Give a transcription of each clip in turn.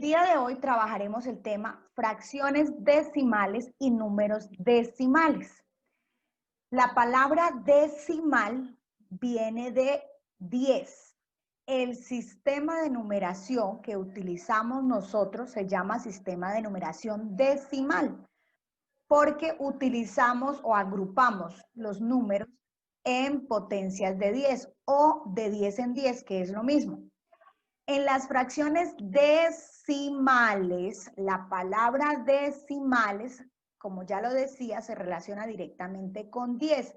El día de hoy trabajaremos el tema fracciones decimales y números decimales. La palabra decimal viene de 10. El sistema de numeración que utilizamos nosotros se llama sistema de numeración decimal, porque utilizamos o agrupamos los números en potencias de 10 o de 10 en 10, que es lo mismo. En las fracciones decimales, la palabra decimales, como ya lo decía, se relaciona directamente con 10.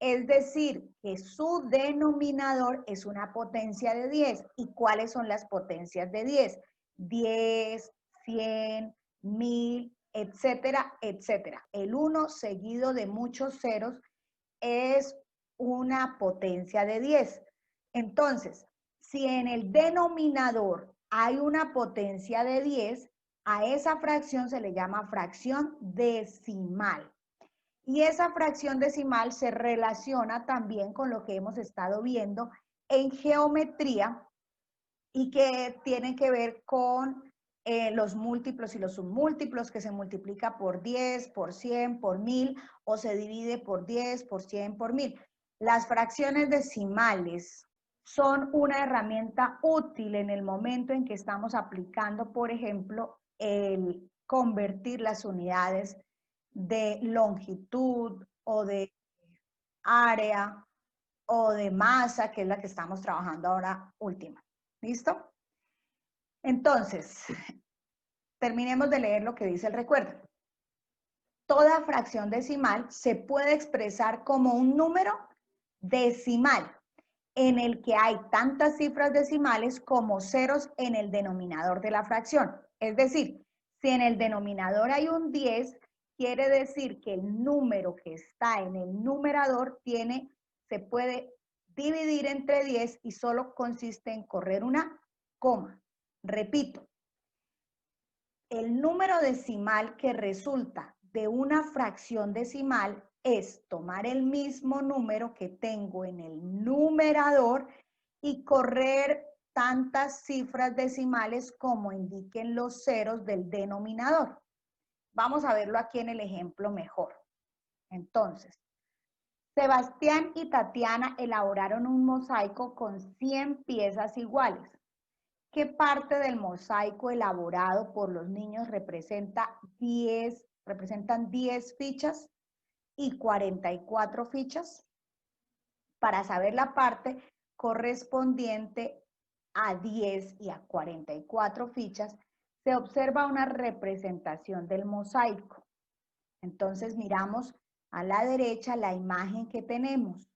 Es decir, que su denominador es una potencia de 10. ¿Y cuáles son las potencias de 10? 10, 100, 1000, etcétera, etcétera. El 1 seguido de muchos ceros es una potencia de 10. Entonces, si en el denominador hay una potencia de 10, a esa fracción se le llama fracción decimal. Y esa fracción decimal se relaciona también con lo que hemos estado viendo en geometría y que tienen que ver con los múltiplos y los submúltiplos, que se multiplica por 10, por 100, por 1000, o se divide por 10, por 100, por 1000. Las fracciones decimales son una herramienta útil en el momento en que estamos aplicando, por ejemplo, el convertir las unidades de longitud o de área o de masa, que es la que estamos trabajando ahora última. ¿Listo? Entonces, terminemos de leer lo que dice el recuerdo. Toda fracción decimal se puede expresar como un número decimal en el que hay tantas cifras decimales como ceros en el denominador de la fracción. Es decir, si en el denominador hay un 10, quiere decir que el número que está en el numerador se puede dividir entre 10 y solo consiste en correr una coma. Repito, el número decimal que resulta de una fracción decimal es tomar el mismo número que tengo en el numerador y correr tantas cifras decimales como indiquen los ceros del denominador. Vamos a verlo aquí en el ejemplo mejor. Entonces, Sebastián y Tatiana elaboraron un mosaico con 100 piezas iguales. ¿Qué parte del mosaico elaborado por los niños representan 10 fichas y 44 fichas? Para saber la parte correspondiente a 10 y a 44 fichas, se observa una representación del mosaico. Entonces miramos a la derecha la imagen que tenemos.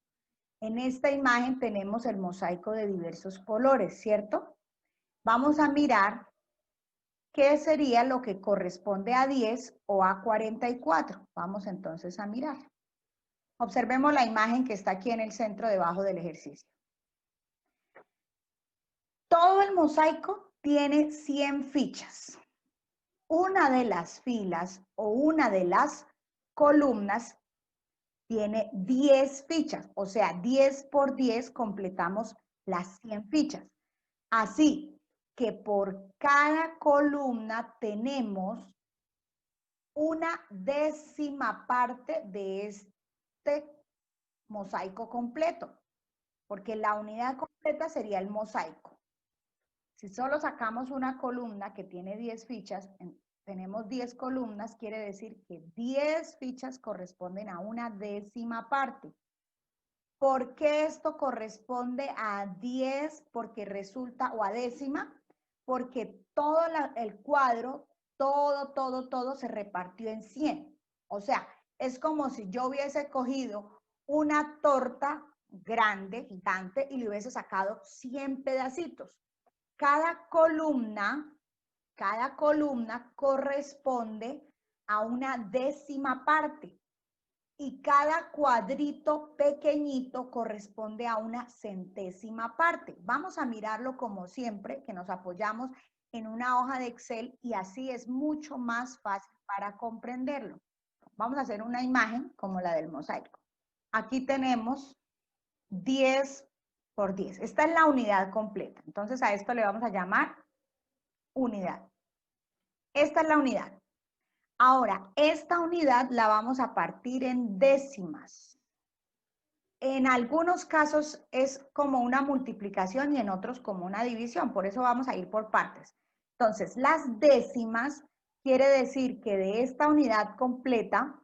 En esta imagen tenemos el mosaico de diversos colores, ¿cierto? Vamos a mirar qué sería lo que corresponde a 10 o a 44. Vamos entonces a mirar. Observemos la imagen que está aquí en el centro debajo del ejercicio. Todo el mosaico tiene 100 fichas. Una de las filas o una de las columnas tiene 10 fichas, o sea, 10 por 10 completamos las 100 fichas. Así que por cada columna tenemos una décima parte de este mosaico completo, porque la unidad completa sería el mosaico. Si solo sacamos una columna que tiene 10 fichas, tenemos 10 columnas, quiere decir que 10 fichas corresponden a una décima parte. ¿Por qué esto corresponde a 10? Porque resulta, o a décima, porque todo el cuadro, todo se repartió en 100. O sea, es como si yo hubiese cogido una torta grande, gigante, y le hubiese sacado 100 pedacitos. Cada columna corresponde a una décima parte. Y cada cuadrito pequeñito corresponde a una centésima parte. Vamos a mirarlo como siempre, que nos apoyamos en una hoja de Excel y así es mucho más fácil para comprenderlo. Vamos a hacer una imagen como la del mosaico. Aquí tenemos 10 por 10. Esta es la unidad completa. Entonces a esto le vamos a llamar unidad. Esta es la unidad. Ahora, esta unidad la vamos a partir en décimas. En algunos casos es como una multiplicación y en otros como una división, por eso vamos a ir por partes. Entonces, las décimas quiere decir que de esta unidad completa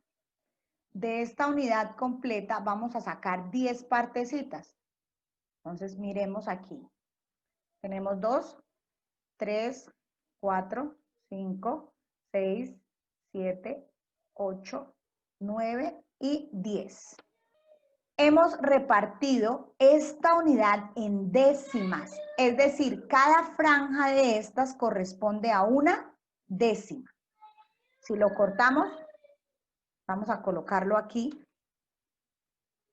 vamos a sacar 10 partecitas. Entonces, miremos aquí. Tenemos 2, 3, 4, 5, 6, 7, 8, 9 y 10. Hemos repartido esta unidad en décimas, es decir, cada franja de estas corresponde a una décima. Si lo cortamos, vamos a colocarlo aquí.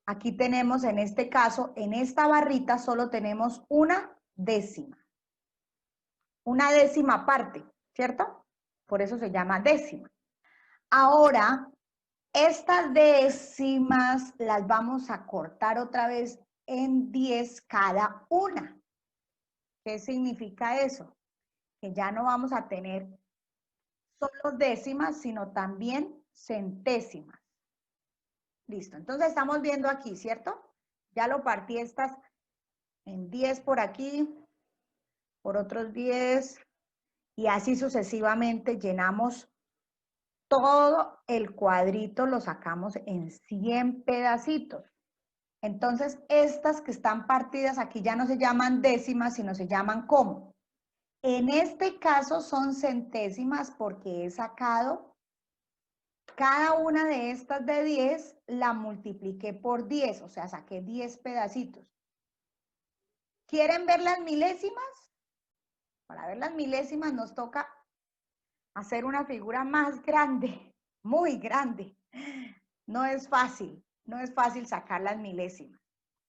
Aquí tenemos en este caso, en esta barrita solo tenemos una décima. Una décima parte, ¿cierto? Por eso se llama décima. Ahora, estas décimas las vamos a cortar otra vez en 10 cada una. ¿Qué significa eso? Que ya no vamos a tener solo décimas, sino también centésimas. Listo, entonces estamos viendo aquí, ¿cierto? Ya lo partí estas en 10 por aquí, por otros 10, y así sucesivamente llenamos todo el cuadrito, lo sacamos en 100 pedacitos. Entonces, estas que están partidas aquí ya no se llaman décimas, sino se llaman ¿cómo? En este caso son centésimas porque he sacado cada una de estas de 10, la multipliqué por 10, o sea, saqué 10 pedacitos. ¿Quieren ver las milésimas? Para ver las milésimas nos toca hacer una figura más grande, muy grande. No es fácil sacar las milésimas.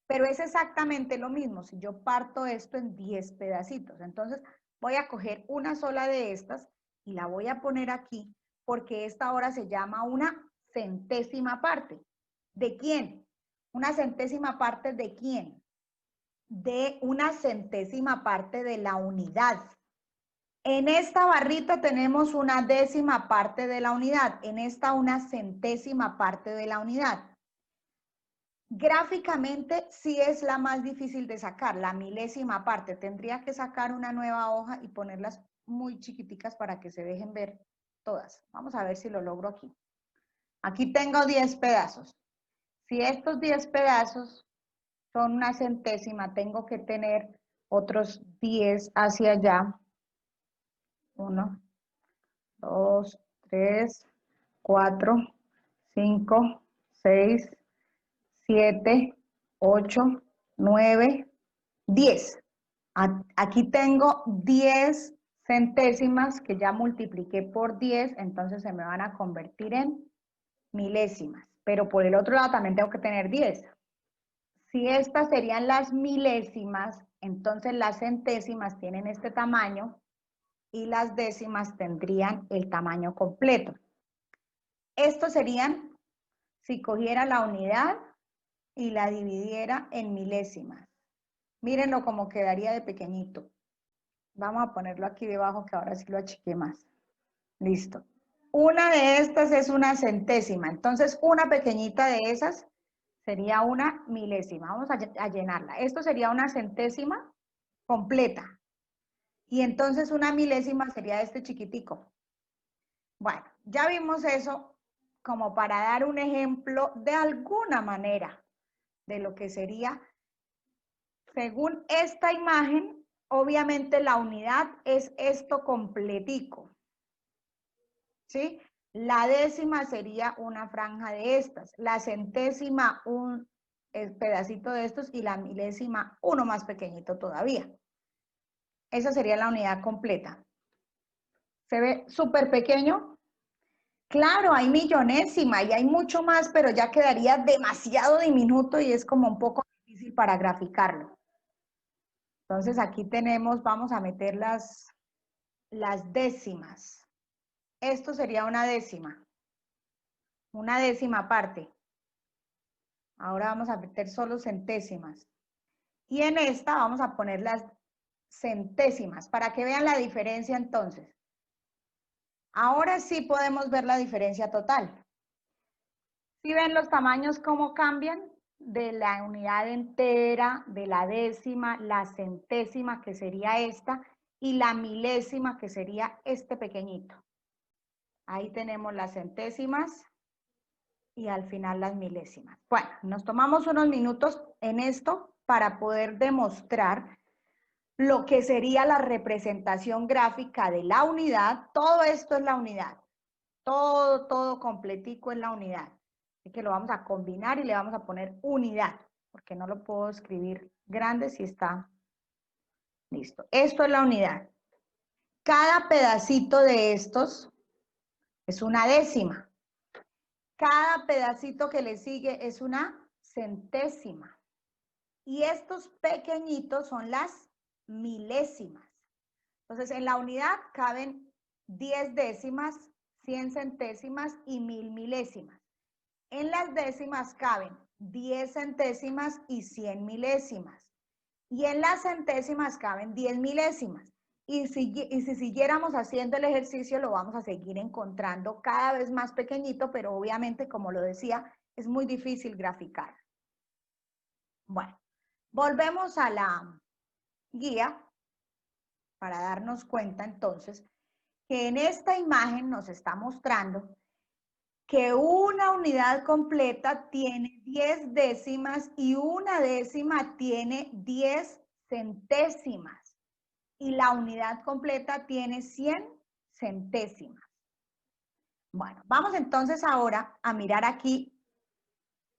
Pero es exactamente lo mismo si yo parto esto en 10 pedacitos. Entonces voy a coger una sola de estas y la voy a poner aquí porque esta ahora se llama una centésima parte. ¿De quién? ¿Una centésima parte de quién? De una centésima parte de la unidad. En esta barrita tenemos una décima parte de la unidad, en esta una centésima parte de la unidad. Gráficamente sí es la más difícil de sacar, la milésima parte. Tendría que sacar una nueva hoja y ponerlas muy chiquiticas para que se dejen ver todas. Vamos a ver si lo logro aquí. Aquí tengo 10 pedazos. Si estos 10 pedazos son una centésima, tengo que tener otros 10 hacia allá. 1, 2, 3, 4, 5, 6, 7, 8, 9, 10. Aquí tengo 10 centésimas que ya multipliqué por 10, entonces se me van a convertir en milésimas. Pero por el otro lado también tengo que tener 10. Si estas serían las milésimas, entonces las centésimas tienen este tamaño y las décimas tendrían el tamaño completo. Estos serían, si cogiera la unidad y la dividiera en milésimas. Mírenlo como quedaría de pequeñito. Vamos a ponerlo aquí debajo que ahora sí lo achiqué más. Listo. Una de estas es una centésima. Entonces, una pequeñita de esas sería una milésima. Vamos a llenarla. Esto sería una centésima completa. Y entonces una milésima sería este chiquitico. Bueno, ya vimos eso como para dar un ejemplo de alguna manera de lo que sería, según esta imagen, obviamente la unidad es esto completico, ¿sí? La décima sería una franja de estas, la centésima un pedacito de estos y la milésima uno más pequeñito todavía. Esa sería la unidad completa. ¿Se ve súper pequeño? Claro, hay millonésima y hay mucho más, pero ya quedaría demasiado diminuto y es como un poco difícil para graficarlo. Entonces aquí tenemos, vamos a meter las décimas. Esto sería una décima parte. Ahora vamos a meter solo centésimas. Y en esta vamos a poner las centésimas, para que vean la diferencia entonces. Ahora sí podemos ver la diferencia total. ¿Sí ven los tamaños cómo cambian? De la unidad entera, de la décima, la centésima, que sería esta, y la milésima, que sería este pequeñito. Ahí tenemos las centésimas y al final las milésimas. Bueno, nos tomamos unos minutos en esto para poder demostrar lo que sería la representación gráfica de la unidad. Todo esto es la unidad. Todo completico es la unidad. Así que lo vamos a combinar y le vamos a poner unidad, porque no lo puedo escribir grande si está listo. Esto es la unidad. Cada pedacito de estos es una décima. Cada pedacito que le sigue es una centésima. Y estos pequeñitos son las milésimas. Entonces, en la unidad caben 10 décimas, 100 centésimas y 1000 milésimas. En las décimas caben 10 centésimas y 100 milésimas. Y en las centésimas caben 10 milésimas. Y si siguiéramos haciendo el ejercicio, lo vamos a seguir encontrando cada vez más pequeñito, pero obviamente, como lo decía, es muy difícil graficar. Bueno, volvemos a la guía para darnos cuenta entonces que en esta imagen nos está mostrando que una unidad completa tiene 10 décimas y una décima tiene 10 centésimas. Y la unidad completa tiene 100 centésimas. Bueno, vamos entonces ahora a mirar aquí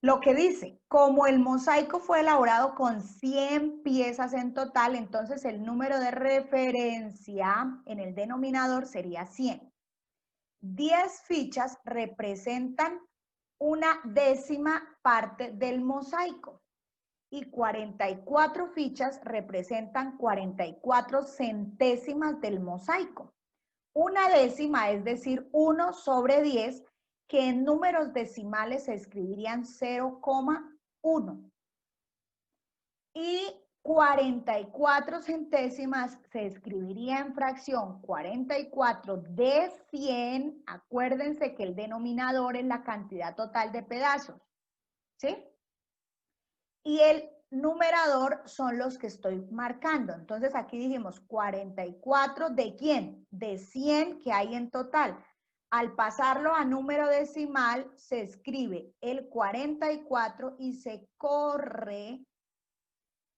lo que dice. Como el mosaico fue elaborado con 100 piezas en total, entonces el número de referencia en el denominador sería 100. 10 fichas representan una décima parte del mosaico y 44 fichas representan 44 centésimas del mosaico. Una décima, es decir, 1 sobre 10, que en números decimales se escribirían 0,1. Y 44 centésimas se escribiría en fracción 44 de 100. Acuérdense que el denominador es la cantidad total de pedazos, ¿sí? Y el numerador son los que estoy marcando. Entonces aquí dijimos 44 de ¿quién? De 100 que hay en total. Al pasarlo a número decimal se escribe el 44 y se corre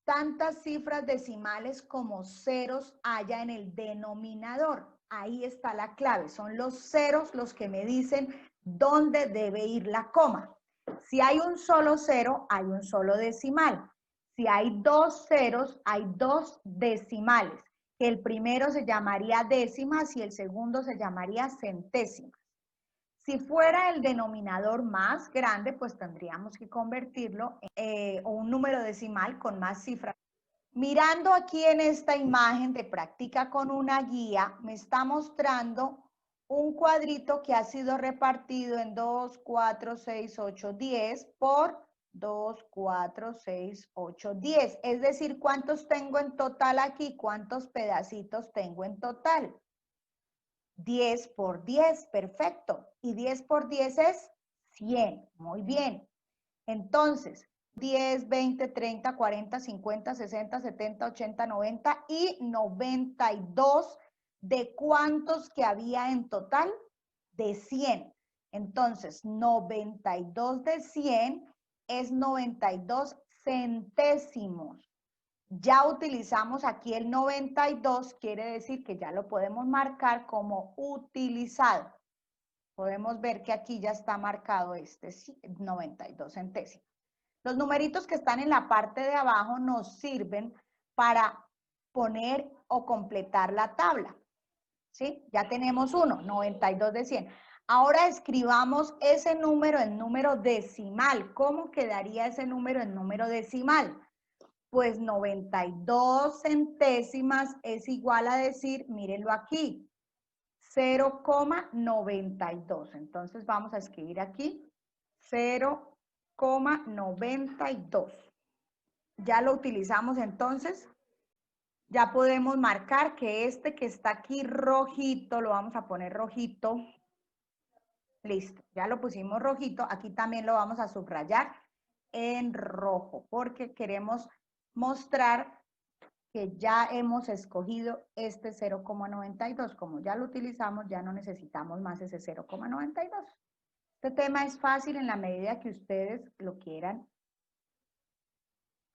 tantas cifras decimales como ceros haya en el denominador. Ahí está la clave. Son los ceros los que me dicen dónde debe ir la coma. Si hay un solo cero, hay un solo decimal. Si hay dos ceros, hay dos decimales. El primero se llamaría décimas y el segundo se llamaría centésimas. Si fuera el denominador más grande, pues tendríamos que convertirlo en un número decimal con más cifras. Mirando aquí en esta imagen de Practica con una guía, me está mostrando un cuadrito que ha sido repartido en 2, 4, 6, 8, 10 por 2, 4, 6, 8, 10. Es decir, ¿cuántos tengo en total aquí? ¿Cuántos pedacitos tengo en total? 10 por 10, perfecto. Y 10 por 10 es 100, muy bien. Entonces, 10, 20, 30, 40, 50, 60, 70, 80, 90 y 92. ¿De cuántos que había en total? De 100. Entonces, 92 de 100 es 92 centésimos. Ya utilizamos aquí el 92, quiere decir que ya lo podemos marcar como utilizado. Podemos ver que aquí ya está marcado este 92 centésimos. Los numeritos que están en la parte de abajo nos sirven para poner o completar la tabla. ¿Sí? Ya tenemos uno, 92 de 100. Ahora escribamos ese número en número decimal. ¿Cómo quedaría ese número en número decimal? Pues 92 centésimas es igual a decir, mírenlo aquí, 0,92. Entonces vamos a escribir aquí 0,92. Ya lo utilizamos entonces. Ya podemos marcar que este que está aquí rojito, lo vamos a poner rojito. Listo, ya lo pusimos rojito. Aquí también lo vamos a subrayar en rojo porque queremos mostrar que ya hemos escogido este 0,92. Como ya lo utilizamos, ya no necesitamos más ese 0,92. Este tema es fácil en la medida que ustedes lo quieran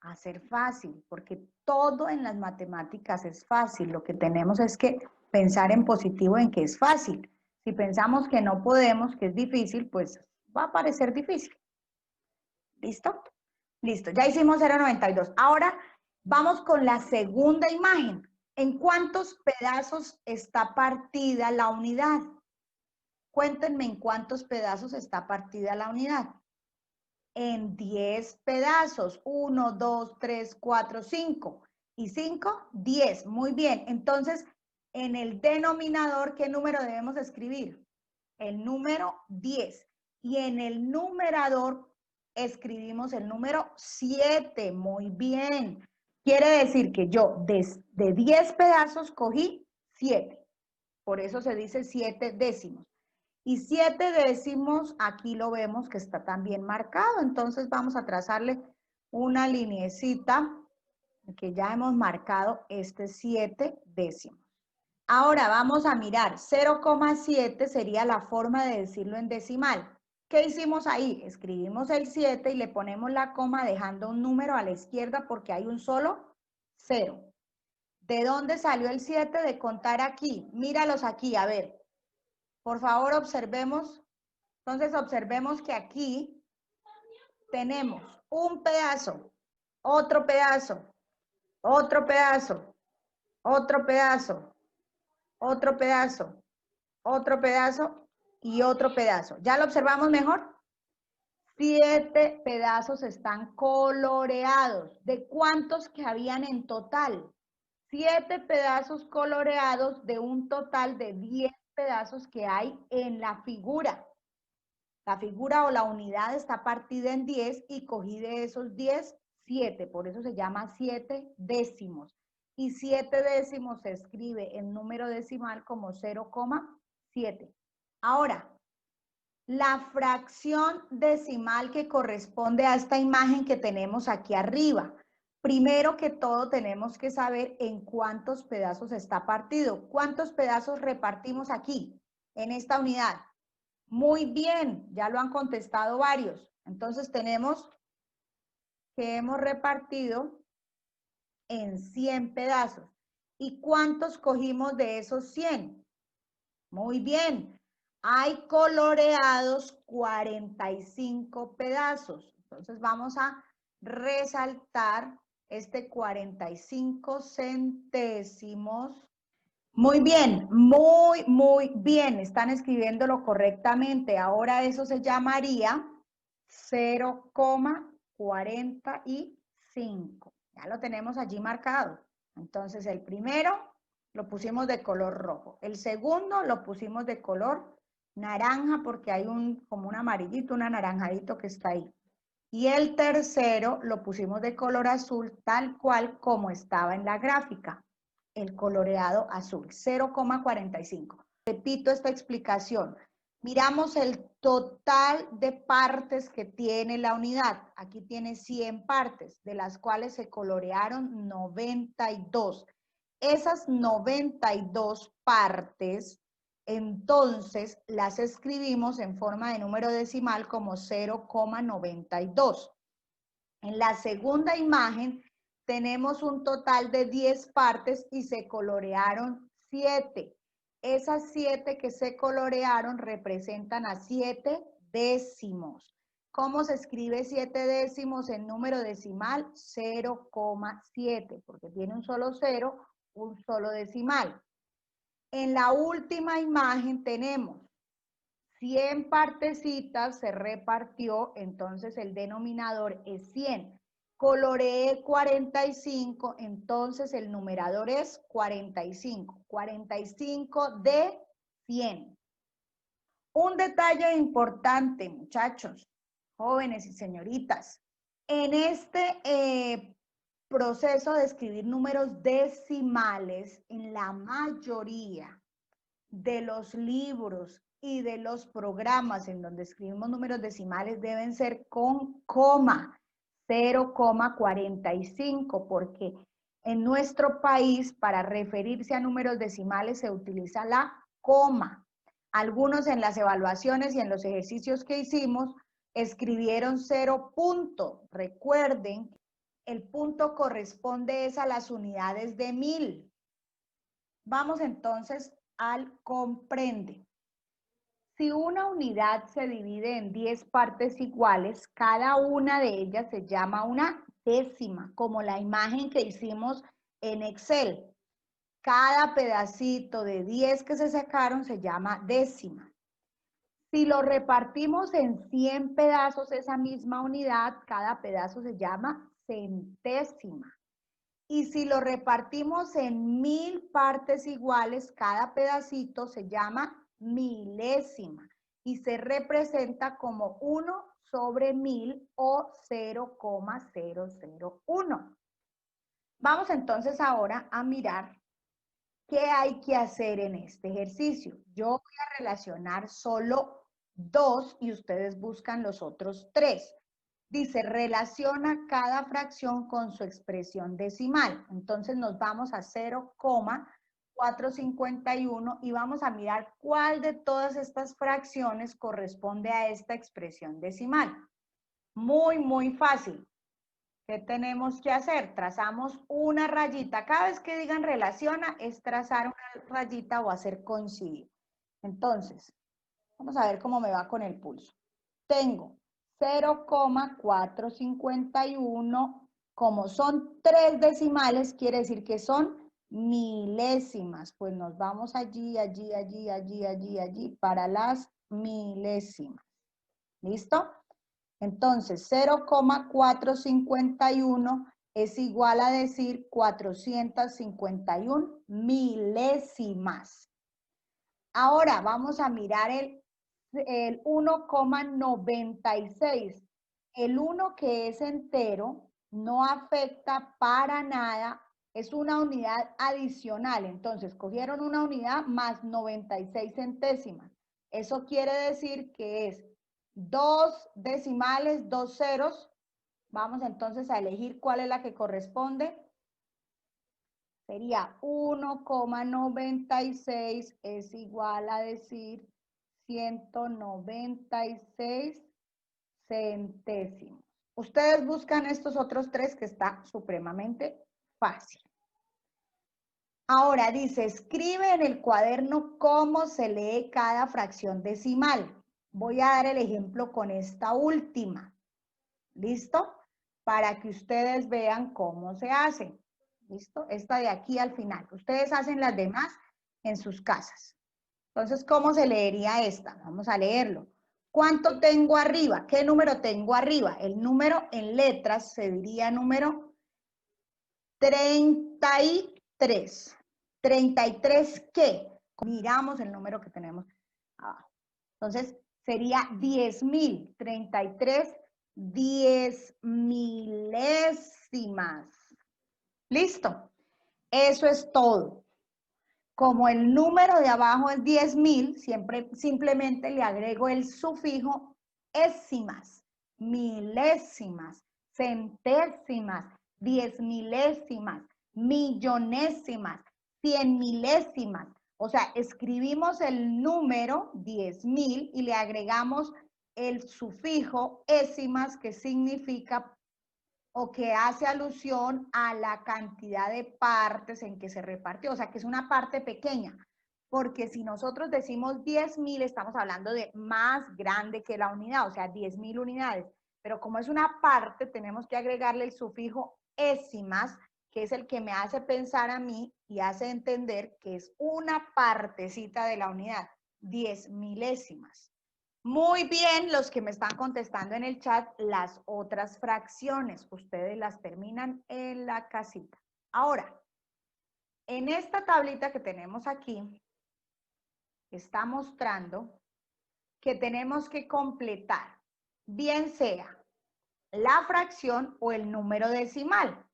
hacer fácil, porque todo en las matemáticas es fácil. Lo que tenemos es que pensar en positivo en que es fácil. Si pensamos que no podemos, que es difícil, pues va a parecer difícil. ¿Listo? Listo, ya hicimos 0,92. Ahora vamos con la segunda imagen. ¿En cuántos pedazos está partida la unidad? Cuéntenme en cuántos pedazos está partida la unidad. En 10 pedazos. 1, 2, 3, 4, 5. ¿Y 5? 10. Muy bien. Entonces, en el denominador, ¿qué número debemos escribir? El número 10. Y en el numerador escribimos el número 7. Muy bien. Quiere decir que yo de 10 pedazos cogí 7. Por eso se dice 7 décimos. Y 7 décimos, aquí lo vemos que está también marcado. Entonces vamos a trazarle una lineecita que ya hemos marcado este 7 décimos. Ahora vamos a mirar, 0,7 sería la forma de decirlo en decimal. ¿Qué hicimos ahí? Escribimos el 7 y le ponemos la coma dejando un número a la izquierda porque hay un solo 0. ¿De dónde salió el 7? De contar aquí. Míralos aquí, a ver. Por favor, observemos. Entonces, observemos que aquí tenemos un pedazo, otro pedazo, otro pedazo, otro pedazo, otro pedazo, otro pedazo y otro pedazo. ¿Ya lo observamos mejor? 7 pedazos están coloreados. ¿De cuántos que habían en total? 7 pedazos coloreados de un total de 10 pedazos que hay en la figura. La figura o la unidad está partida en 10 y cogí de esos 10, 7. Por eso se llama 7 décimos. Y 7 décimos se escribe en número decimal como 0,7. Ahora, la fracción decimal que corresponde a esta imagen que tenemos aquí arriba. Primero que todo tenemos que saber en cuántos pedazos está partido. ¿Cuántos pedazos repartimos aquí en esta unidad? Muy bien, ya lo han contestado varios. Entonces tenemos que hemos repartido en 100 pedazos. ¿Y cuántos cogimos de esos 100? Muy bien, hay coloreados 45 pedazos. Entonces vamos a resaltar este 45 centésimos. Muy bien, muy bien. Están escribiéndolo correctamente. Ahora eso se llamaría 0,45. Ya lo tenemos allí marcado. Entonces el primero lo pusimos de color rojo. El segundo lo pusimos de color naranja porque hay como un amarillito, un anaranjadito que está ahí. Y el tercero lo pusimos de color azul tal cual como estaba en la gráfica. El coloreado azul, 0,45. Repito esta explicación. Miramos el total de partes que tiene la unidad. Aquí tiene 100 partes, de las cuales se colorearon 92. Esas 92 partes, entonces las escribimos en forma de número decimal como 0,92. En la segunda imagen tenemos un total de 10 partes y se colorearon 7. Esas 7 que se colorearon representan a 7 décimos. ¿Cómo se escribe 7 décimos en número decimal? 0,7, porque tiene un solo 0, un solo decimal. En la última imagen tenemos 100 partecitas, se repartió, entonces el denominador es 100. Coloreé 45, entonces el numerador es 45. 45 de 100. Un detalle importante, muchachos, jóvenes y señoritas. En este proceso de escribir números decimales en la mayoría de los libros y de los programas en donde escribimos números decimales deben ser con coma, 0,45, porque en nuestro país para referirse a números decimales se utiliza la coma. Algunos en las evaluaciones y en los ejercicios que hicimos escribieron 0 punto. Recuerden, el punto corresponde es a las unidades de 1000. Vamos entonces al comprende. Si una unidad se divide en 10 partes iguales, cada una de ellas se llama una décima, como la imagen que hicimos en Excel. Cada pedacito de 10 que se sacaron se llama décima. Si lo repartimos en 100 pedazos esa misma unidad, cada pedazo se llama centésima. Y si lo repartimos en 1000 partes iguales, cada pedacito se llama milésima y se representa como 1 sobre 1000 o 0,001. Vamos entonces ahora a mirar qué hay que hacer en este ejercicio. Yo voy a relacionar solo 2 y ustedes buscan los otros 3. Dice, relaciona cada fracción con su expresión decimal. Entonces nos vamos a 0,451 y vamos a mirar cuál de todas estas fracciones corresponde a esta expresión decimal. Muy fácil. ¿Qué tenemos que hacer? Trazamos una rayita. Cada vez que digan relaciona es trazar una rayita o hacer coincidir. Entonces, vamos a ver cómo me va con el pulso. Tengo 0,451, como son 3 decimales, quiere decir que son milésimas. Pues nos vamos allí para las milésimas. ¿Listo? Entonces, 0,451 es igual a decir 451 milésimas. Ahora vamos a mirar el 1,96. El 1 que es entero no afecta para nada, es una unidad adicional. Entonces, cogieron una unidad más 96 centésimas. Eso quiere decir que es 2 decimales, 2 ceros. Vamos entonces a elegir cuál es la que corresponde. Sería 1,96 es igual a decir 196 centésimos. Ustedes buscan estos otros 3 que está supremamente fácil. Ahora dice, escribe en el cuaderno cómo se lee cada fracción decimal. Voy a dar el ejemplo con esta última. ¿Listo? Para que ustedes vean cómo se hace. ¿Listo? Esta de aquí al final. Ustedes hacen las demás en sus casas. Entonces, ¿cómo se leería esta? Vamos a leerlo. ¿Cuánto tengo arriba? ¿Qué número tengo arriba? El número en letras se diría número 33. ¿33 qué? Miramos el número que tenemos abajo. Entonces, sería 10.000. 33 10 milésimas. ¿Listo? Eso es todo. Como el número de abajo es 10.000, simplemente le agrego el sufijo ésimas, milésimas, centésimas, 10 milésimas, millonésimas, 100 milésimas. O sea, escribimos el número 10.000 y le agregamos el sufijo ésimas, que significa o que hace alusión a la cantidad de partes en que se repartió, o sea, que es una parte pequeña, porque si nosotros decimos 10.000, estamos hablando de más grande que la unidad, o sea, 10.000 unidades, pero como es una parte, tenemos que agregarle el sufijo ésimas, que es el que me hace pensar a mí y hace entender que es una partecita de la unidad, 10 milésimas. Muy bien, los que me están contestando en el chat, las otras fracciones, ustedes las terminan en la casita. Ahora, en esta tablita que tenemos aquí, está mostrando que tenemos que completar, bien sea la fracción o el número decimal.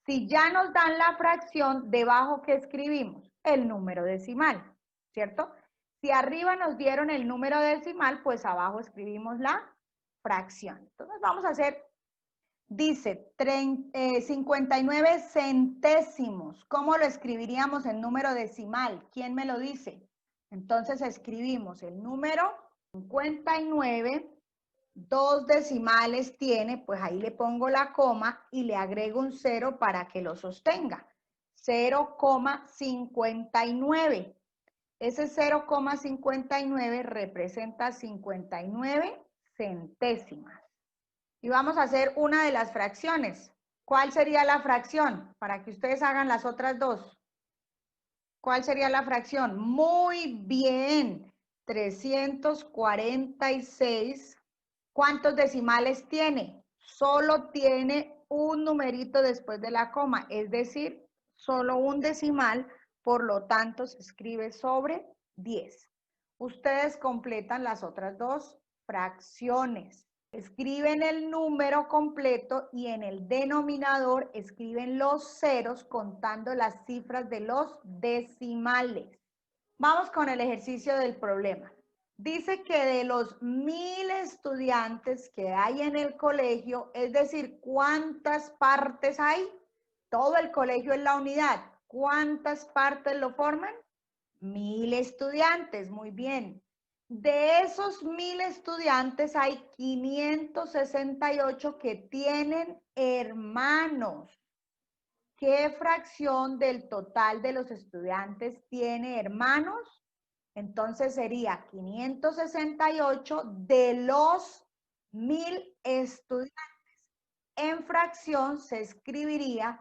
Si ya nos dan la fracción, debajo que escribimos, el número decimal, ¿cierto? Si arriba nos dieron el número decimal, pues abajo escribimos la fracción. Entonces vamos a hacer, dice 59 centésimos. ¿Cómo lo escribiríamos en número decimal? ¿Quién me lo dice? Entonces escribimos el número 59, 2 decimales tiene, pues ahí le pongo la coma y le agrego un 0 para que lo sostenga. 0,59. Ese 0,59 representa 59 centésimas. Y vamos a hacer una de las fracciones. ¿Cuál sería la fracción? Para que ustedes hagan las otras dos. ¿Cuál sería la fracción? Muy bien. 346. ¿Cuántos decimales tiene? Solo tiene un numerito después de la coma, es decir, solo un decimal, por lo tanto se escribe sobre 10. Ustedes completan las otras dos fracciones. Escriben el número completo y en el denominador escriben los ceros contando las cifras de los decimales. Vamos con el ejercicio del problema. Dice que de los 1000 estudiantes que hay en el colegio, es decir, ¿cuántas partes hay? Todo el colegio es la unidad. ¿Cuántas partes lo forman? 1000 estudiantes, muy bien. De esos 1000 estudiantes hay 568 que tienen hermanos. ¿Qué fracción del total de los estudiantes tiene hermanos? Entonces sería 568 de los 1000 estudiantes. En fracción se escribiría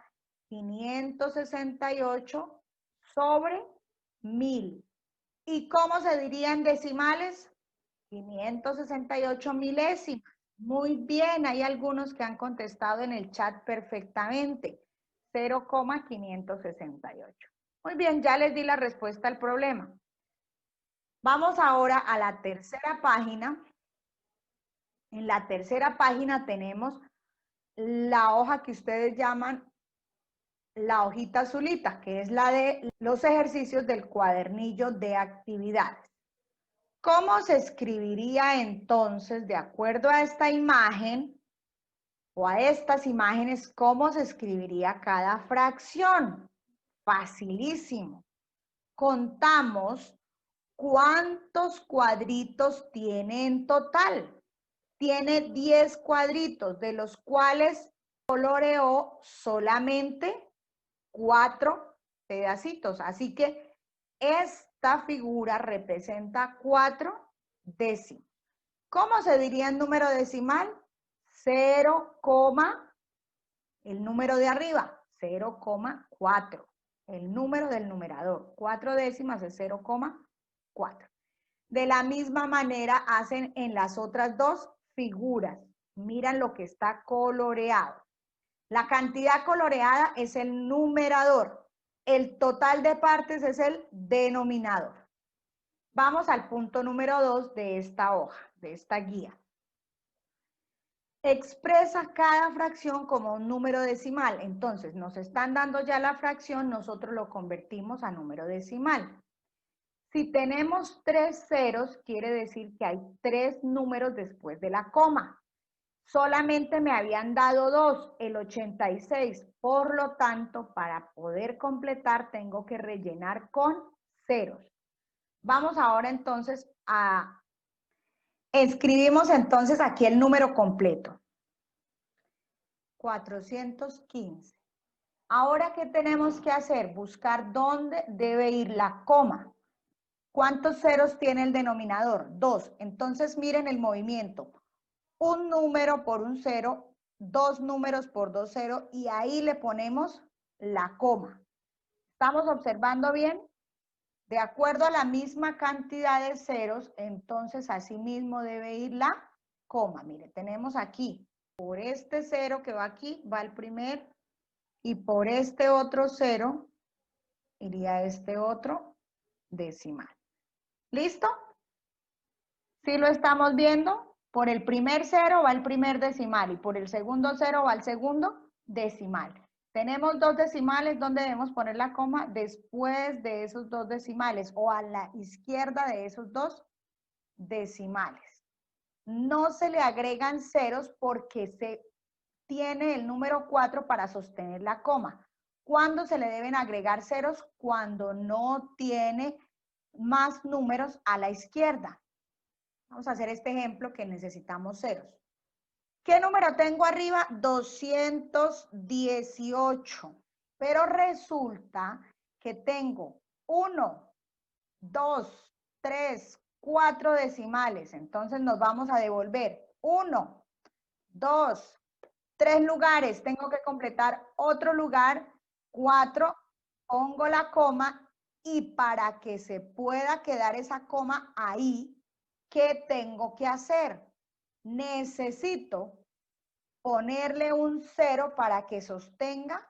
568 sobre 1000. ¿Y cómo se diría en decimales? 568 milésimas. Muy bien, hay algunos que han contestado en el chat perfectamente. 0,568. Muy bien, ya les di la respuesta al problema. Vamos ahora a la tercera página. En la tercera página tenemos la hoja que ustedes llaman la hojita azulita, que es la de los ejercicios del cuadernillo de actividades. ¿Cómo se escribiría entonces, de acuerdo a esta imagen o a estas imágenes, cómo se escribiría cada fracción? Facilísimo. Contamos cuántos cuadritos tiene en total. Tiene 10 cuadritos, de los cuales coloreó solamente 4 pedacitos. Así que esta figura representa 4 décimos. ¿Cómo se diría en número decimal? 0, el número de arriba, 0,4. El número del numerador, 4 décimas es 0,4. De la misma manera hacen en las otras dos figuras. Miran lo que está coloreado. La cantidad coloreada es el numerador. El total de partes es el denominador. Vamos al punto número 2 de esta hoja, de esta guía. Expresa cada fracción como un número decimal. Entonces, nos están dando ya la fracción, nosotros lo convertimos a número decimal. Si tenemos 3 ceros, quiere decir que hay 3 números después de la coma. Solamente me habían dado 2, el 86. Por lo tanto, para poder completar, tengo que rellenar con ceros. Vamos ahora entonces a... Escribimos entonces aquí el número completo. 415. Ahora, ¿qué tenemos que hacer? Buscar dónde debe ir la coma. ¿Cuántos ceros tiene el denominador? 2. Entonces, miren el movimiento. Un número por un cero, 2 números por 2 ceros, y ahí le ponemos la coma. ¿Estamos observando bien? De acuerdo a la misma cantidad de ceros, entonces así mismo debe ir la coma. Mire, tenemos aquí, por este cero que va aquí, va el primer, y por este otro cero, iría este otro decimal. ¿Listo? ¿Sí lo estamos viendo? Por el primer cero va el primer decimal y por el segundo cero va el segundo decimal. Tenemos dos decimales, ¿dónde debemos poner la coma? Después de esos dos decimales o a la izquierda de esos dos decimales. No se le agregan ceros porque se tiene el número 4 para sostener la coma. ¿Cuándo se le deben agregar ceros? Cuando no tiene más números a la izquierda. Vamos a hacer este ejemplo que necesitamos ceros. ¿Qué número tengo arriba? 218. Pero resulta que tengo 1, 2, 3, 4 decimales. Entonces nos vamos a devolver 1, 2, 3 lugares. Tengo que completar otro lugar. 4, pongo la coma y para que se pueda quedar esa coma ahí, ¿qué tengo que hacer? Necesito ponerle un 0 para que sostenga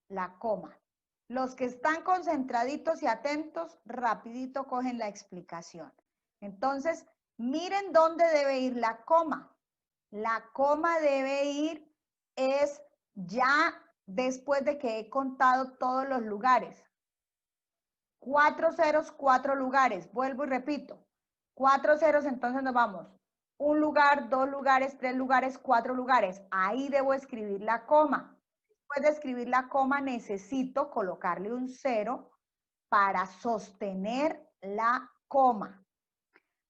la coma. Los que están concentraditos y atentos, rapidito cogen la explicación. Entonces, miren dónde debe ir la coma. La coma debe ir es ya después de que he contado todos los lugares. 4 ceros, 4 lugares. Vuelvo y repito. 4 ceros, entonces nos vamos. 1 lugar, 2 lugares, 3 lugares, 4 lugares. Ahí debo escribir la coma. Después de escribir la coma, necesito colocarle un 0 para sostener la coma.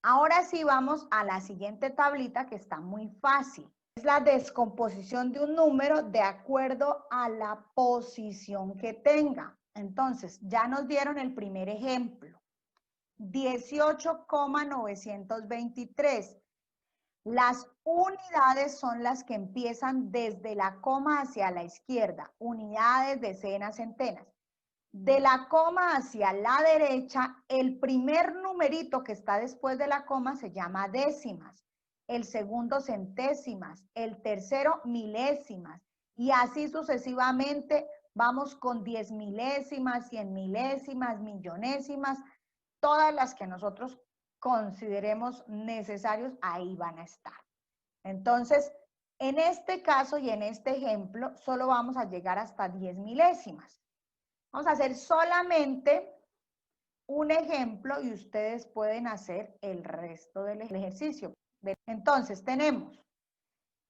Ahora sí vamos a la siguiente tablita que está muy fácil. Es la descomposición de un número de acuerdo a la posición que tenga. Entonces, ya nos dieron el primer ejemplo. 18,923. Las unidades son las que empiezan desde la coma hacia la izquierda. Unidades, decenas, centenas. De la coma hacia la derecha, el primer numerito que está después de la coma se llama décimas. El segundo, centésimas. El tercero, milésimas. Y así sucesivamente vamos con 10 milésimas, 100 milésimas, millonésimas. Todas las que nosotros consideremos necesarios, ahí van a estar. Entonces, en este caso y en este ejemplo, solo vamos a llegar hasta 10 milésimas. Vamos a hacer solamente un ejemplo y ustedes pueden hacer el resto del ejercicio. Entonces, tenemos,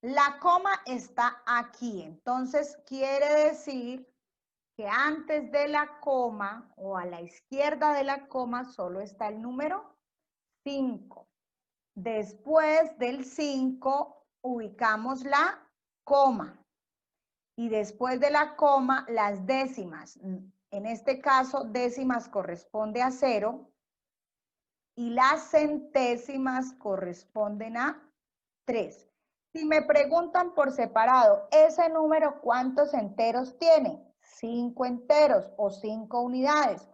la coma está aquí. Entonces, quiere decir que antes de la coma o a la izquierda de la coma solo está el número 5. Después del 5 ubicamos la coma. Y después de la coma, las décimas. En este caso, décimas corresponde a 0 y las centésimas corresponden a 3. Si me preguntan por separado, ¿ese número cuántos enteros tiene? 5 enteros o 5 unidades.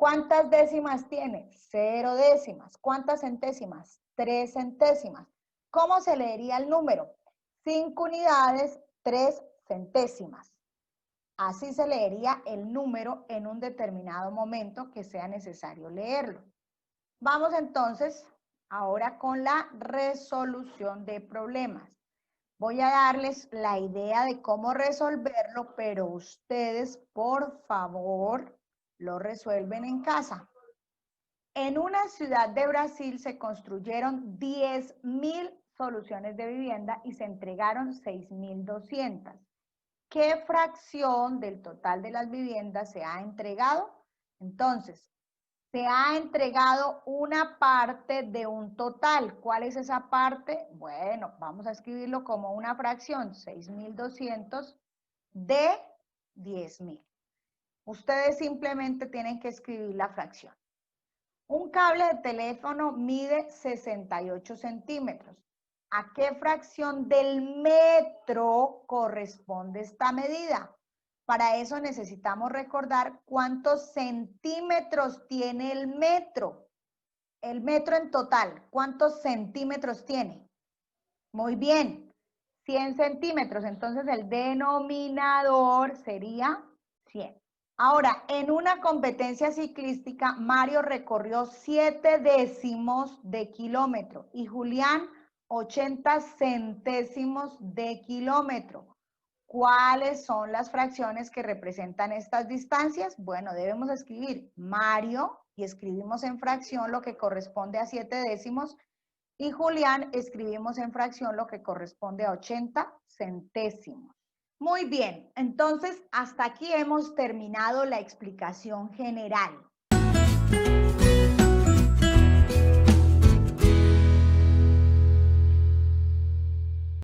¿Cuántas décimas tiene? 0 décimas. ¿Cuántas centésimas? 3 centésimas. ¿Cómo se leería el número? 5 unidades, 3 centésimas. Así se leería el número en un determinado momento que sea necesario leerlo. Vamos entonces ahora con la resolución de problemas. Voy a darles la idea de cómo resolverlo, pero ustedes, por favor, lo resuelven en casa. En una ciudad de Brasil se construyeron 10.000 soluciones de vivienda y se entregaron 6.200. ¿Qué fracción del total de las viviendas se ha entregado? Entonces, se ha entregado una parte de un total. ¿Cuál es esa parte? Bueno, vamos a escribirlo como una fracción, 6.200 de 10.000. Ustedes simplemente tienen que escribir la fracción. Un cable de teléfono mide 68 centímetros. ¿A qué fracción del metro corresponde esta medida? Para eso necesitamos recordar cuántos centímetros tiene el metro. El metro en total, ¿cuántos centímetros tiene? Muy bien, 100 centímetros. Entonces el denominador sería 100. Ahora, en una competencia ciclística, Mario recorrió 7 décimos de kilómetro y Julián 80 centésimos de kilómetro. ¿Cuáles son las fracciones que representan estas distancias? Bueno, debemos escribir Mario y escribimos en fracción lo que corresponde a 7 décimos y Julián escribimos en fracción lo que corresponde a 80 centésimos. Muy bien, entonces hasta aquí hemos terminado la explicación general.